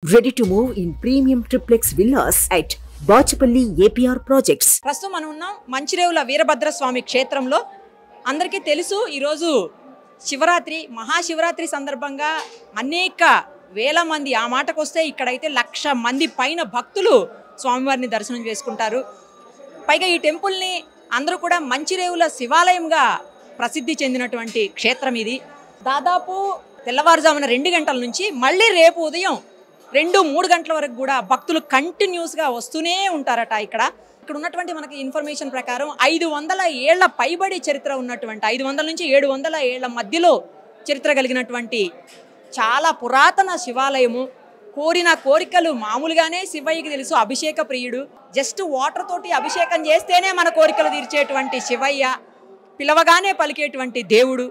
Ready to move in premium triplex villas at Bachapalli APR projects. ప్రస్తుతం మనం ఉన్నాం మంచిరేవుల వీరభద్రస్వామి క్షేత్రంలో. అందరికీ తెలుసు ఈరోజు శివరాత్రి, మహాశివరాత్రి సందర్భంగా అనేక వేల మంది, ఆ మాటకొస్తే ఇక్కడైతే 1,00,000 మంది పైన భక్తులు స్వామివారిని దర్శనం చేసుకుంటారు. పైగా ఈ టెంపుల్ని అందరూ కూడా మంచిరేవుల శివాలయంగా ప్రసిద్ధి చెందినటువంటి క్షేత్రం ఇది. దాదాపు తెల్లవారుజామున 2 గంటల నుంచి మళ్ళీ రేపు ఉదయం 2-3 గంటల వరకు కూడా భక్తులు కంటిన్యూస్గా వస్తూనే ఉంటారట. ఇక్కడ ఉన్నటువంటి మనకి ఇన్ఫర్మేషన్ ప్రకారం 500 ఏళ్ల పైబడి చరిత్ర ఉన్నటువంటి, 500 నుంచి 700 ఏళ్ల మధ్యలో చరిత్ర కలిగినటువంటి చాలా పురాతన శివాలయము. కోరిన కోరికలు మామూలుగానే శివయ్యకి తెలుసు, అభిషేక ప్రియుడు. జస్ట్ వాటర్ తోటి అభిషేకం చేస్తేనే మన కోరికలు తీర్చేటువంటి శివయ్య, పిలవగానే పలికేటువంటి దేవుడు.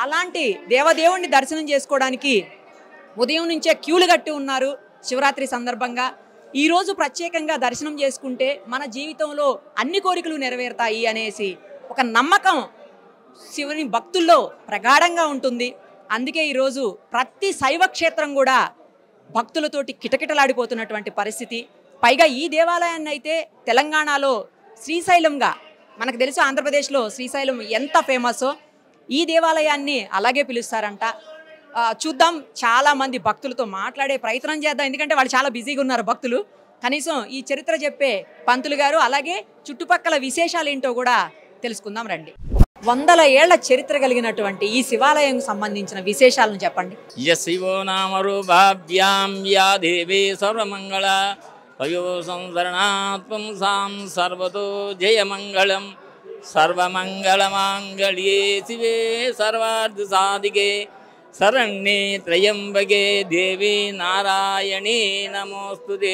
అలాంటి దేవదేవుణ్ణి దర్శనం చేసుకోవడానికి ఉదయం నుంచే క్యూలు కట్టి ఉన్నారు. శివరాత్రి సందర్భంగా ఈరోజు ప్రత్యేకంగా దర్శనం చేసుకుంటే మన జీవితంలో అన్ని కోరికలు నెరవేరుతాయి అనేసి ఒక నమ్మకం శివుని భక్తుల్లో ప్రగాఢంగా ఉంటుంది. అందుకే ఈరోజు ప్రతి శైవ క్షేత్రం కూడా భక్తులతోటి కిటకిటలాడిపోతున్నటువంటి పరిస్థితి. పైగా ఈ దేవాలయాన్ని అయితే తెలంగాణలో శ్రీశైలంగా, మనకు తెలుసు ఆంధ్రప్రదేశ్లో శ్రీశైలం ఎంత ఫేమస్సో, ఈ దేవాలయాన్ని అలాగే పిలుస్తారంట. చూద్దాం, చాలా మంది భక్తులతో మాట్లాడే ప్రయత్నం చేద్దాం, ఎందుకంటే వాళ్ళు చాలా బిజీగా ఉన్నారు భక్తులు. కనీసం ఈ చరిత్ర చెప్పే పంతులు గారు, అలాగే చుట్టుపక్కల విశేషాలు ఏంటో కూడా తెలుసుకుందాం రండి. 100 ఏళ్ల చరిత్ర కలిగినటువంటి ఈ శివాలయం సంబంధించిన విశేషాలను చెప్పండి. శివో నామరూపాభ్యాం యా దేవీ సర్వమంగళ వయో సంసరణాత్మం సాం సర్వతో జయమంగళం సర్వమంగళమాంగళ్యే శివే సర్వార్థ సాధికే శరణ్యే త్రయంబకే దేవి నారాయణీ నమోస్తుతే.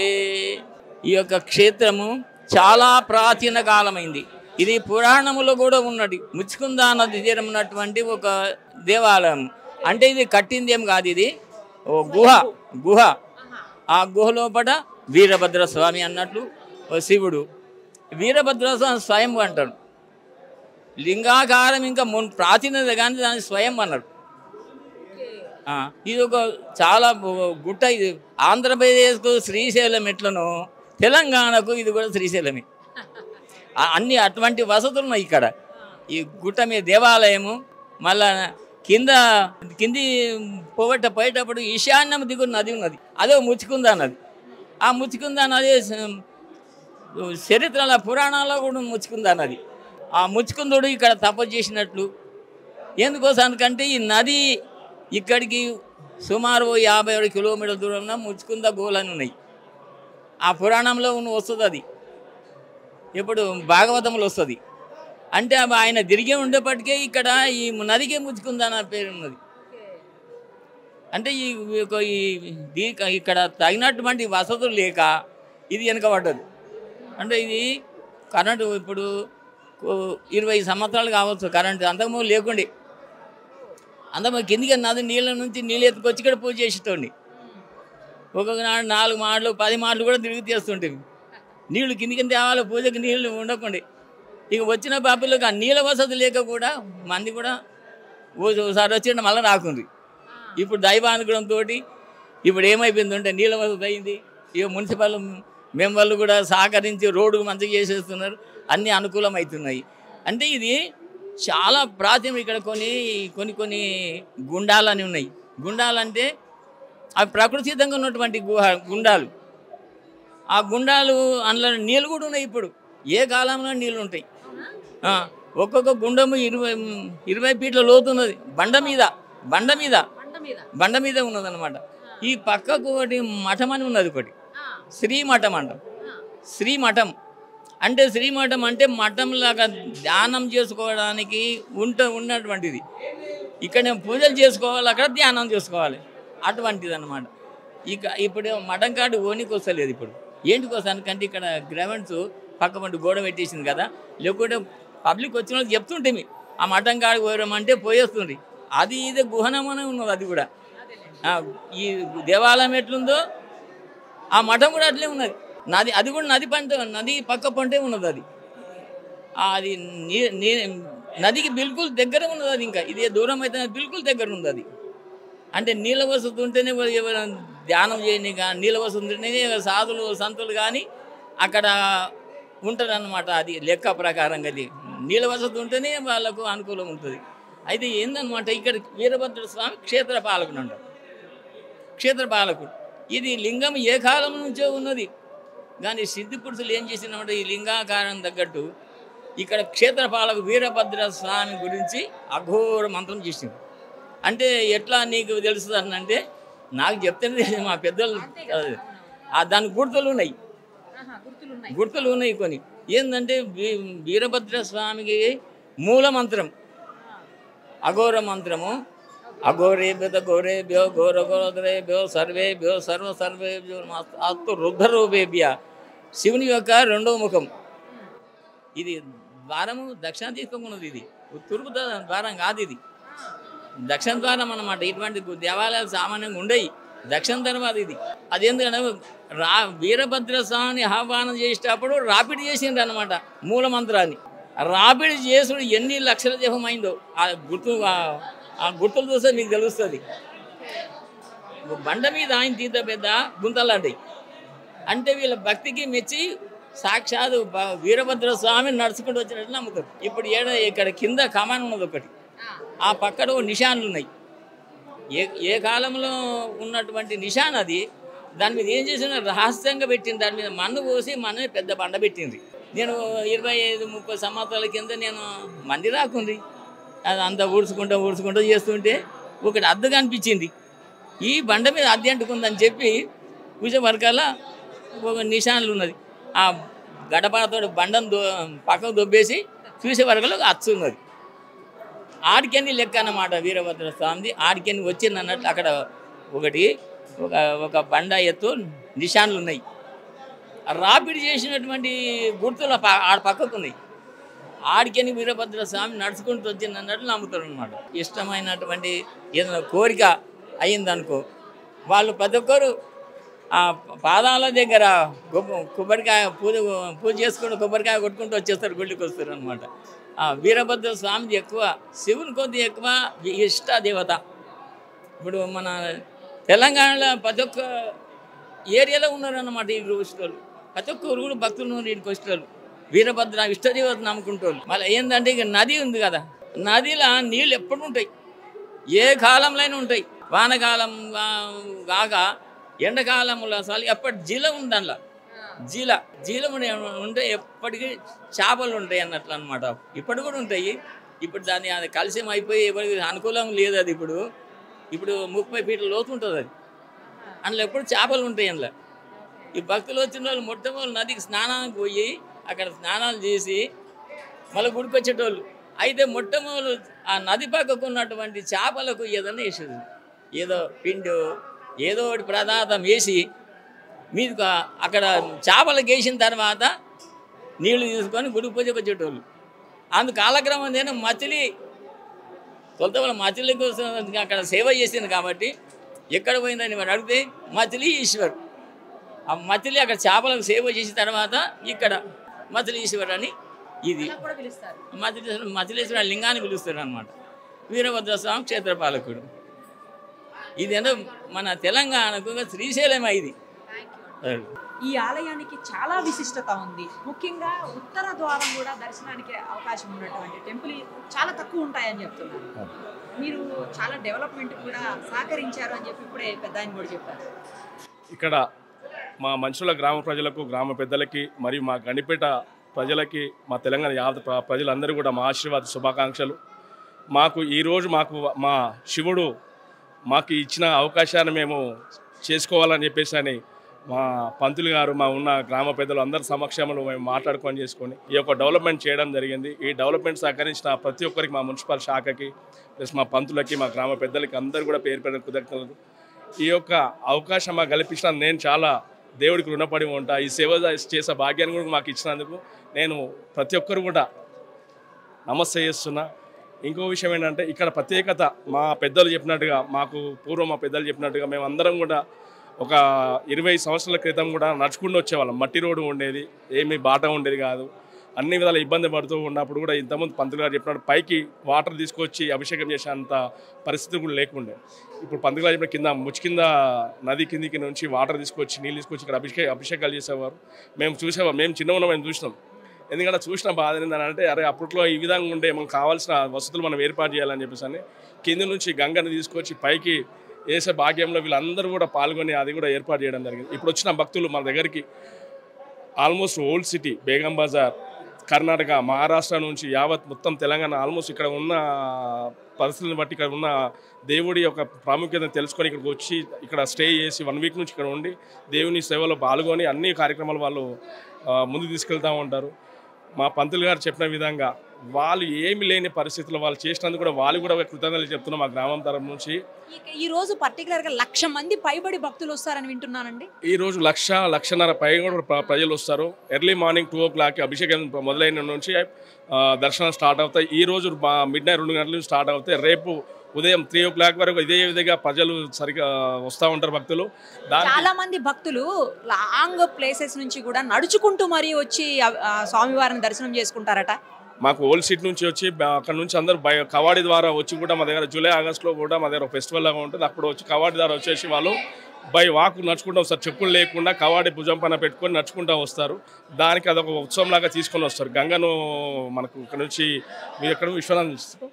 ఈ యొక్క క్షేత్రము చాలా ప్రాచీన కాలమైంది. ఇది పురాణములో కూడా ఉన్నది. ముచ్చుకుందా నది తీరం ఉన్నటువంటి ఒక దేవాలయం. అంటే ఇది కట్టింది ఏం కాదు, ఇది ఓ గుహ. ఆ గుహ లోపల వీరభద్రస్వామి అన్నట్లు ఓ శివుడు. వీరభద్రస్వామి స్వయం అంటాడు. లింగాకారం ఇంకా ప్రాచీనది కానీ దాన్ని స్వయం అన్నాడు. ఇది ఒక చాలా గుట్ట. ఇది ఆంధ్రప్రదేశ్కు శ్రీశైలం ఎట్లనో తెలంగాణకు ఇది కూడా శ్రీశైలమే. అన్ని అటువంటి వసతులు ఉన్నాయి ఇక్కడ. ఈ గుట్ట మీద దేవాలయము, మళ్ళా కింది పోయేటప్పుడు ఈశాన్యం దిగు నది ఉన్నది, అదే ముచ్చుకుందా నది. ఆ ముచ్చుకుందా నది చరిత్రల పురాణాల్లో కూడా ముచ్చుకుందా నది. ఆ ముచ్చుకుందుడు ఇక్కడ తపస్సు చేసినట్లు. ఎందుకోసానికంటే ఈ నది ఇక్కడికి సుమారు 57 కిలోమీటర్ల దూరంలో ముచ్చుకుంద గోలని ఉన్నాయి. ఆ పురాణంలో వస్తుంది, అది ఇప్పుడు భాగవతంలో వస్తుంది. అంటే ఆయన తిరిగి ఉండేప్పటికే ఇక్కడ ఈ నదికే ముచ్చుకుందా అన్న పేరు ఉన్నది. అంటే ఇక్కడ తగినటువంటి వసతులు లేక ఇది వెనకబడ్డది. అంటే ఇది కరెంటు ఇప్పుడు 20 సంవత్సరాలు కావచ్చు కరెంటు, అంతకుముందు లేకుండే. అంతకుముందు కిందికి నది నీళ్ళ నుంచి నీళ్ళు ఎత్తుకొచ్చి ఇక్కడ పూజ చేసేటోండి. ఒక్కొక్క నాడు 4 మాటలు 10 మాటలు కూడా తిరిగి తీస్తుంటేవి. నీళ్ళు కిందికి తేవాలి, పూజకి నీళ్ళు ఉండకుండే. ఇక వచ్చిన బాబులకు ఆ నీళ్ళ వసతి లేక కూడా మంది కూడా ఓసారి వచ్చిండే మళ్ళీ రాకుంది. ఇప్పుడు దైవానుగ్రహంతో ఇప్పుడు ఏమైపోయిందంటే నీళ్ళ వసతి అయింది. ఇక మున్సిపల్ మెంబర్లు కూడా సహకరించి రోడ్డు మంచిగా చేసేస్తున్నారు, అన్నీ అనుకూలం అవుతున్నాయి. అంటే ఇది చాలా ప్రాచీనం. ఇక్కడ కొన్ని గుండాలని ఉన్నాయి. గుండాలంటే అవి ప్రకృతి సిద్ధంగా ఉన్నటువంటి గుండాలు. ఆ గుండాలు అందులో నీళ్ళు కూడా ఉన్నాయి. ఇప్పుడు ఏ కాలంలో నీళ్ళు ఉంటాయి. ఒక్కొక్క గుండము 20 ఫీట్ల లోతున్నది. బండ మీద ఉన్నదన్నమాట. ఈ పక్కకు ఒకటి మఠం అని ఉన్నది, ఒకటి శ్రీమఠం అంటాం. శ్రీమఠం అంటే మఠంలాగా ధ్యానం చేసుకోవడానికి ఉన్నటువంటిది. ఇక్కడ పూజలు చేసుకోవాలి, అక్కడ ధ్యానం చేసుకోవాలి, అటువంటిది అన్నమాట. ఇప్పుడు మఠం కాడు ఓనికి వస్తలేదు. ఇప్పుడు ఏంటికి వస్తానికంటే ఇక్కడ గ్రావెంట్స్ పక్క పండు గోడ పెట్టేసింది కదా. లేకుంటే పబ్లిక్ వచ్చిన వాళ్ళకి చెప్తుంటే ఆ మఠం కాడికి పోయమంటే పోయేస్తుంది. అది ఇదే గుహనమనే ఉన్నది. అది కూడా ఈ దేవాలయం ఎట్లుందో ఆ మఠం కూడా అట్లే ఉన్నది. అది కూడా నది పక్క పంటే ఉన్నది. అది నదికి బిల్కుల్ దగ్గర ఉన్నది. అది ఇంకా ఇదే దూరం అయితే బిల్కుల్ దగ్గర ఉంది. అది అంటే నీళ్ళ వసతి ఉంటేనే ధ్యానం చేయని కానీ నీలవసంతుని సాధులు సంతులు కానీ అక్కడ ఉంటారన్నమాట. అది లెక్క ప్రకారంగా అది నీలవసతి ఉంటేనే వాళ్ళకు అనుకూలం ఉంటుంది. అయితే ఏందనమాట, ఇక్కడ వీరభద్ర స్వామి క్షేత్రపాలకుడు అంటారు. క్షేత్రపాలకుడు ఇది లింగం ఏ కాలం నుంచో ఉన్నది. కానీ సిద్ధి పురుషులు ఏం చేసినామంటే ఈ లింగాకారం తగ్గట్టు ఇక్కడ క్షేత్రపాలకు వీరభద్ర స్వామి గురించి అఘోర మంత్రం చేసింది. అంటే ఎట్లా నీకు తెలుస్తుంది అంటే నాకు చెప్తేనే మా పెద్దలు దానికి గుర్తులు ఉన్నాయి, గుర్తులు ఉన్నాయి కొన్ని. ఏంటంటే వీరభద్ర స్వామికి మూల మంత్రం అఘోర మంత్రము. అఘోరేభ్యత ఘోరేభ్యో ఘోర ఘోరేభ్యో సర్వేభ్యో సర్వేభ్యో అస్తు రుద్రరూపేభ్య. శివుని యొక్క రెండవ ముఖం. ఇది ద్వారము దక్షిణ తీసుకోకున్నది. ఇది తూర్పు ద్వారం కాదు, ఇది దక్షిణ ద్వారం అన్నమాట. ఇటువంటి దేవాలయాలు సామాన్యంగా ఉండేవి. దక్షిణ తర్వాత ఇది. అదేందుకంటే వీరభద్ర స్వామిని ఆహ్వానం చేసేటప్పుడు రాపిడి చేసిండ్రు అనమాట మూల మంత్రాన్ని. రాపిడి చేసుడు ఎన్ని లక్షల జపం అయిందో ఆ గుర్తులు చూస్తే మీకు తెలుస్తుంది. బండ మీద ఆయన తీత పెద్ద గుంతలాంటివి. అంటే వీళ్ళ భక్తికి మెచ్చి సాక్షాత్ వీరభద్ర స్వామి నడుచుకుంటూ వచ్చినట్టు నమ్ముతారు. ఇప్పుడు ఇక్కడ కింద కమాన్ ఉన్నది ఒకటి, ఆ పక్కన నిశాన్లు ఉన్నాయి. ఏ కాలంలో ఉన్నటువంటి నిశాన్ అది. దాని మీద ఏం చేసిన రహస్యంగా పెట్టింది. దాని మీద మన్ను పోసి మన్ను పెద్ద బండ పెట్టింది. నేను 25-30 సంవత్సరాల కింద నేను మంది రాకుంది. అది అంతా ఊడ్చుకుంటూ చేస్తుంటే ఒకటి అద్దె కనిపించింది. ఈ బండ మీద అద్దె అంటుకుందని చెప్పి పూజ వర్గాల ఒక నిశాన్లు ఉన్నది. ఆ గడపతో బండను పక్కకు దొబ్బేసి చూసే వర్గంలో అచ్చు ఉన్నది. ఆడికెన్ని లెక్క అన్నమాట వీరభద్ర స్వామిది. ఆడికెన్ని వచ్చింది అన్నట్లు అక్కడ ఒక బండ ఎత్తు నిశాన్లు ఉన్నాయి. రాపిడి చేసినటువంటి గుర్తులు ఆడ పక్కకు ఉన్నాయి. ఆడికెని వీరభద్ర స్వామి నడుచుకుంటూ వచ్చింది అన్నట్లు నమ్ముతారు అనమాట. ఇష్టమైనటువంటి ఏదైనా కోరిక అయిందనుకో వాళ్ళు ప్రతి ఒక్కరు ఆ పాదాల దగ్గర కొబ్బరికాయ పూజ చేసుకుంటూ కొబ్బరికాయ కొట్టుకుంటూ వచ్చేస్తారు, గుళ్ళకి వస్తారు అనమాట. వీరభద్ర స్వామిది ఎక్కువ శివుని కొద్ది ఎక్కువ ఇష్ట దేవత. ఇప్పుడు మన తెలంగాణలో ప్రతి ఒక్క ఏరియాలో ఉన్నారన్నమాట ఈ వచ్చేటోళ్ళు. ప్రతి ఒక్కరు కూడా భక్తులు ఉన్నారు వీడికి వచ్చేటోళ్ళు. వీరభద్ర ఇష్టదేవత నమ్ముకుంటోళ్ళు. మళ్ళీ ఏంటంటే ఇక నది ఉంది కదా, నదిలో నీళ్ళు ఎప్పుడు ఉంటాయి, ఏ కాలంలోనే ఉంటాయి. వానకాలం కాక ఎండాకాలంలో అసలు ఎప్పటి జీల ఉంది. అందులో జీల ఉంటే ఎప్పటికీ చేపలు ఉంటాయి అన్నట్లు అనమాట. ఇప్పటి కూడా ఉంటాయి. ఇప్పుడు దాన్ని అది కలుషం అయిపోయి ఎవరికి అనుకూలం లేదు. అది ఇప్పుడు 30 ఫీట్ల లోతు ఉంటుంది అది. అందులో ఎప్పుడు చేపలు ఉంటాయి. అందులో ఈ భక్తులు వచ్చిన వాళ్ళు మొట్టమొదటి నదికి స్నానానికి పోయి అక్కడ స్నానాలు చేసి మళ్ళీ గుడికి వచ్చేటోళ్ళు. అయితే మొట్టమొదటి ఆ నది పక్కకు ఉన్నటువంటి చేపలకు ఏదైనా వేసేది, ఏదో పిండి ఏదో ఒకటి ప్రదార్థం వేసి మీకు అక్కడ చేపలకు వేసిన తర్వాత నీళ్లు తీసుకొని గుడి పూజకు వచ్చేటోళ్ళు. అందుకు కాలక్రమం నేను మచిలీ తొలత వాళ్ళ మచిలీ కోసం అక్కడ సేవ చేసింది కాబట్టి ఎక్కడ పోయిందని వాడు అడిగితే మచిలీ ఈశ్వర్. ఆ మచిలీ అక్కడ చేపలకు సేవ చేసిన తర్వాత ఇక్కడ మచిలీశ్వర్ అని ఇది మచిలీశ్వర లింగాన్ని పిలుస్తారు అనమాట. వీరభద్ర స్వామి క్షేత్రపాలకుడు. ఇదేదో మన తెలంగాణకు శ్రీశైలం ఇది. ఈ ఆలయానికి చాలా విశిష్టత ఉంది. ముఖ్యంగా ఉత్తర ద్వారం కూడా దర్శనానికి అవకాశం ఉన్నటువంటి టెంపుల్ చాలా తక్కువ ఉంటాయని చెప్తున్నారు. మీరు చాలా డెవలప్మెంట్ కూడా సహకరించారు అని చెప్పి ఇప్పుడే పెద్ద ఆయన కూడా చెప్పారు. ఇక్కడ మా మనుషుల గ్రామ ప్రజలకు, గ్రామ పెద్దలకి మరియు మా గండిపేట ప్రజలకి, మా తెలంగాణ యావత్ ప్రజలందరూ కూడా మా ఆశీర్వాద శుభాకాంక్షలు. మాకు ఈరోజు మా శివుడు మాకు ఇచ్చిన అవకాశాన్ని మేము చేసుకోవాలని చెప్పేసి అని మా పంతులు గారు, మా ఉన్న గ్రామ పెద్దలు అందరి సమక్షంలో మేము మాట్లాడుకొని చేసుకొని ఈ యొక్క డెవలప్మెంట్ చేయడం జరిగింది. ఈ డెవలప్మెంట్ సహకరించిన ప్రతి ఒక్కరికి, మా మున్సిపల్ శాఖకి ప్లస్ మా పంతులకి, మా గ్రామ పెద్దలకి అందరూ కూడా పేరు పేరు కృతజ్ఞతలు. ఈ యొక్క అవకాశం మాకు కల్పించిన నేను చాలా దేవుడికి రుణపడి ఉంటా. ఈ సేవ చేసే భాగ్యాన్ని కూడా మాకు ఇచ్చినందుకు నేను ప్రతి ఒక్కరు కూడా నమస్తే చేస్తున్నా. ఇంకో విషయం ఏంటంటే ఇక్కడ ప్రత్యేకత మా పెద్దలు చెప్పినట్టుగా, మాకు పూర్వం మా పెద్దలు చెప్పినట్టుగా మేము అందరం కూడా ఒక 20 సంవత్సరాల క్రితం కూడా నడుచుకుంటూ వచ్చేవాళ్ళం. మట్టి రోడ్డు ఉండేది, ఏమీ బాట ఉండేది కాదు. అన్ని విధాల ఇబ్బంది పడుతూ ఉన్నప్పుడు కూడా ఇంతకుముందు పంతులు గారు చెప్పినట్టు పైకి వాటర్ తీసుకొచ్చి అభిషేకం చేసేంత పరిస్థితి కూడా లేకుండే. ఇప్పుడు పంతులు గారు చెప్పిన కింద కింద నది కిందికి నుంచి వాటర్ తీసుకొచ్చి నీళ్ళు తీసుకొచ్చి ఇక్కడ అభిషేకాలు చేసేవారు. మేము చూసేవారు, మేము చిన్న ఉన్నాం, మేము చూసినాం. ఎందుకంటే చూసిన బాధ ఏంటంటే అరే అప్పట్లో ఈ విధంగా ఉండే మనకు కావాల్సిన వసతులు మనం ఏర్పాటు చేయాలని చెప్పేసి అని కింద నుంచి గంగని తీసుకొచ్చి పైకి వేసే భాగ్యంలో వీళ్ళందరూ కూడా పాల్గొని అది కూడా ఏర్పాటు చేయడం జరిగింది. ఇప్పుడు వచ్చిన భక్తులు మన దగ్గరికి almost old city, Begum Bazar, Karnataka, Maharashtra నుంచి యావత్ మొత్తం తెలంగాణ ఆల్మోస్ట్ ఇక్కడ ఉన్న పరిస్థితులను బట్టి ఇక్కడ ఉన్న దేవుడి యొక్క ప్రాముఖ్యతను తెలుసుకొని ఇక్కడికి వచ్చి ఇక్కడ స్టే చేసి 1 వీక్ నుంచి ఇక్కడ ఉండి దేవుని సేవలో పాల్గొని అన్ని కార్యక్రమాలు వాళ్ళు ముందు తీసుకెళ్తూ ఉంటారు. మా పంతులు గారు చెప్పిన విధంగా వాళ్ళు ఏమి లేని పరిస్థితుల్లో వాళ్ళు చేసినందుకు కూడా వాళ్ళు కూడా కృతజ్ఞతలు చెప్తున్నాం మా గ్రామం తరఫు నుంచి. ఈ రోజు పర్టికులర్గా 1,00,000 మంది పైబడి భక్తులు వస్తారని వింటున్నానండి. ఈ రోజు 1,00,000-1,50,000 పైగా కూడా ప్రజలు వస్తారు. ఎర్లీ మార్నింగ్ 2 o'clock అభిషేకం మొదలైన నుంచి దర్శనం స్టార్ట్ అవుతాయి. ఈ రోజు midnight 2 గంటల నుంచి స్టార్ట్ అవుతాయి. రేపు ఉదయం 3 o'clock వరకు ఇదే విధంగా ప్రజలు సరిగా వస్తూ ఉంటారు భక్తులు. చాలా మంది భక్తులు లాంగ్ ప్లేసెస్ నుంచి కూడా నడుచుకుంటూ మరీ వచ్చి స్వామివారిని దర్శనం చేసుకుంటారట. మాకు ఓల్డ్ సిటీ నుంచి వచ్చి అక్కడ నుంచి అందరూ కవాడి ద్వారా వచ్చి కూడా మా దగ్గర జూలై ఆగస్టులో కూడా మా దగ్గర ఫెస్టివల్ లాగా ఉంటుంది. అప్పుడు వచ్చి కవాడి ద్వారా వచ్చేసి వాళ్ళు బై వాక్ నడుచుకుంటూ వస్తారు. చెప్పులు లేకుండా కవాడి భుజం పైన పెట్టుకొని నడుచుకుంటూ వస్తారు. దానికి అదొక ఉత్సవం లాగా తీసుకొని వస్తారు. గంగను మనకు ఇక్కడ నుంచి మీరు ఎక్కడ విశ్వనాథ్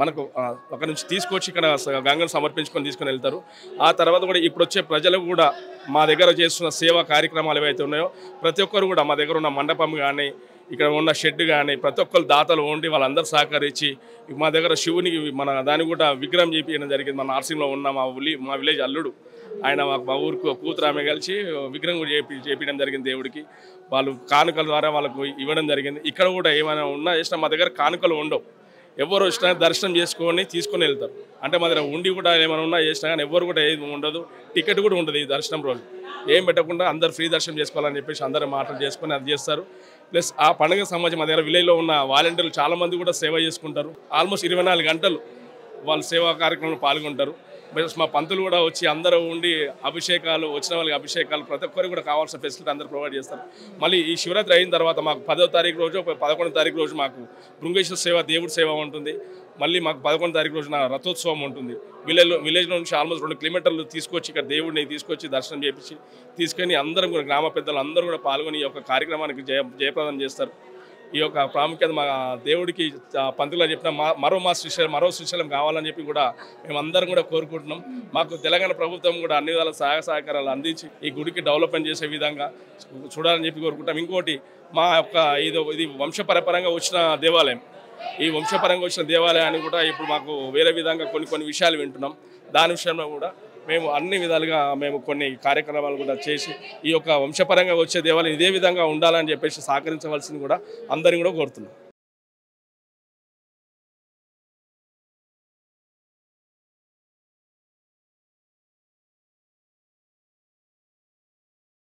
మనకు అక్కడ నుంచి తీసుకొచ్చి ఇక్కడ గంగను సమర్పించుకొని తీసుకొని వెళ్తారు. ఆ తర్వాత కూడా ఇప్పుడు వచ్చే ప్రజలు కూడా మా దగ్గర చేస్తున్న సేవా కార్యక్రమాలు ఏవైతే ఉన్నాయో ప్రతి ఒక్కరు కూడా మా దగ్గర ఉన్న మండపం కానీ ఇక్కడ ఉన్న షెడ్ కానీ ప్రతి ఒక్కరు దాతలు ఉండి వాళ్ళందరూ సహకరించి మా దగ్గర శివునికి మన దాన్ని కూడా విగ్రహం చేపించడం జరిగింది. మన నార్సింగ్లో ఉన్న మా విలేజ్ అల్లుడు ఆయన మా ఊరికి కూతురు ఆమె కలిసి విగ్రహం కూడా చేపించడం జరిగింది. దేవుడికి వాళ్ళు కానుకల ద్వారా వాళ్ళకు ఇవ్వడం జరిగింది. ఇక్కడ కూడా ఏమైనా ఉన్నా చేసినా మా దగ్గర కానుకలు ఉండవు. ఎవరు వచ్చినా దర్శనం చేసుకొని తీసుకొని వెళ్తారు. అంటే మా దగ్గర ఉండి కూడా ఏమైనా ఉన్నా చేసినా కానీ ఎవరు కూడా ఏది ఉండదు. టికెట్ కూడా ఉండదు. ఈ దర్శనం రోజు ఏం పెట్టకుండా అందరు ఫ్రీ దర్శనం చేసుకోవాలని చెప్పేసి అందరూ మాటలు చేసుకొని అది చేస్తారు. ప్లస్ ఆ పండుగ సంబంధించి మా దగ్గర విలేజ్లో ఉన్న వాలంటీర్లు చాలామంది కూడా సేవ చేసుకుంటారు. ఆల్మోస్ట్ 24 గంటలు వాళ్ళు సేవా కార్యక్రమంలో పాల్గొంటారు. ప్లస్ మా పంతులు కూడా వచ్చి అందరూ ఉండి అభిషేకాలు వచ్చిన వాళ్ళకి అభిషేకాలు ప్రతి ఒక్కరికి కూడా కావాల్సిన ఫెసిలిటీ అందరూ ప్రొవైడ్ చేస్తారు. మళ్ళీ ఈ శివరాత్రి అయిన తర్వాత మాకు 10వ తారీఖు రోజు 11వ తారీఖు రోజు మాకు బృంగేశ్వర సేవ దేవుడి సేవ ఉంటుంది. మళ్ళీ మాకు 11వ తారీఖు రోజున రథోత్సవం ఉంటుంది. విలేజ్లో నుంచి ఆల్మోస్ట్ 2 కిలోమీటర్లు తీసుకొచ్చి ఇక్కడ దేవుడిని తీసుకొచ్చి దర్శనం చేయించి తీసుకొని అందరం కూడా గ్రామ పెద్దలు అందరూ కూడా పాల్గొని ఈ యొక్క కార్యక్రమానికి జయప్రదం చేస్తారు. ఈ యొక్క ప్రాముఖ్యత మా దేవుడికి పంతులుగా చెప్పిన మరో శ్రీశైలం కావాలని చెప్పి కూడా మేమందరం కూడా కోరుకుంటున్నాం. మాకు తెలంగాణ ప్రభుత్వం కూడా అన్ని విధాల సహకారాలు అందించి ఈ గుడికి డెవలప్మెంట్ చేసే విధంగా చూడాలని చెప్పి కోరుకుంటాం. ఇంకోటి మా యొక్క ఇది వంశపరంపరంగా వచ్చిన దేవాలయం. ఈ వంశపరంగా వచ్చిన దేవాలయాన్ని కూడా ఇప్పుడు మాకు వేరే విధంగా కొన్ని విషయాలు వింటున్నాం. దాని విషయంలో కూడా మేము అన్ని విధాలుగా మేము కొన్ని కార్యక్రమాలు కూడా చేసి ఈ యొక్క వంశపరంగా వచ్చే దేవాలయం ఇదే విధంగా ఉండాలని చెప్పేసి సహకరించవలసింది కూడా అందరిని కూడా కోరుతున్నాం.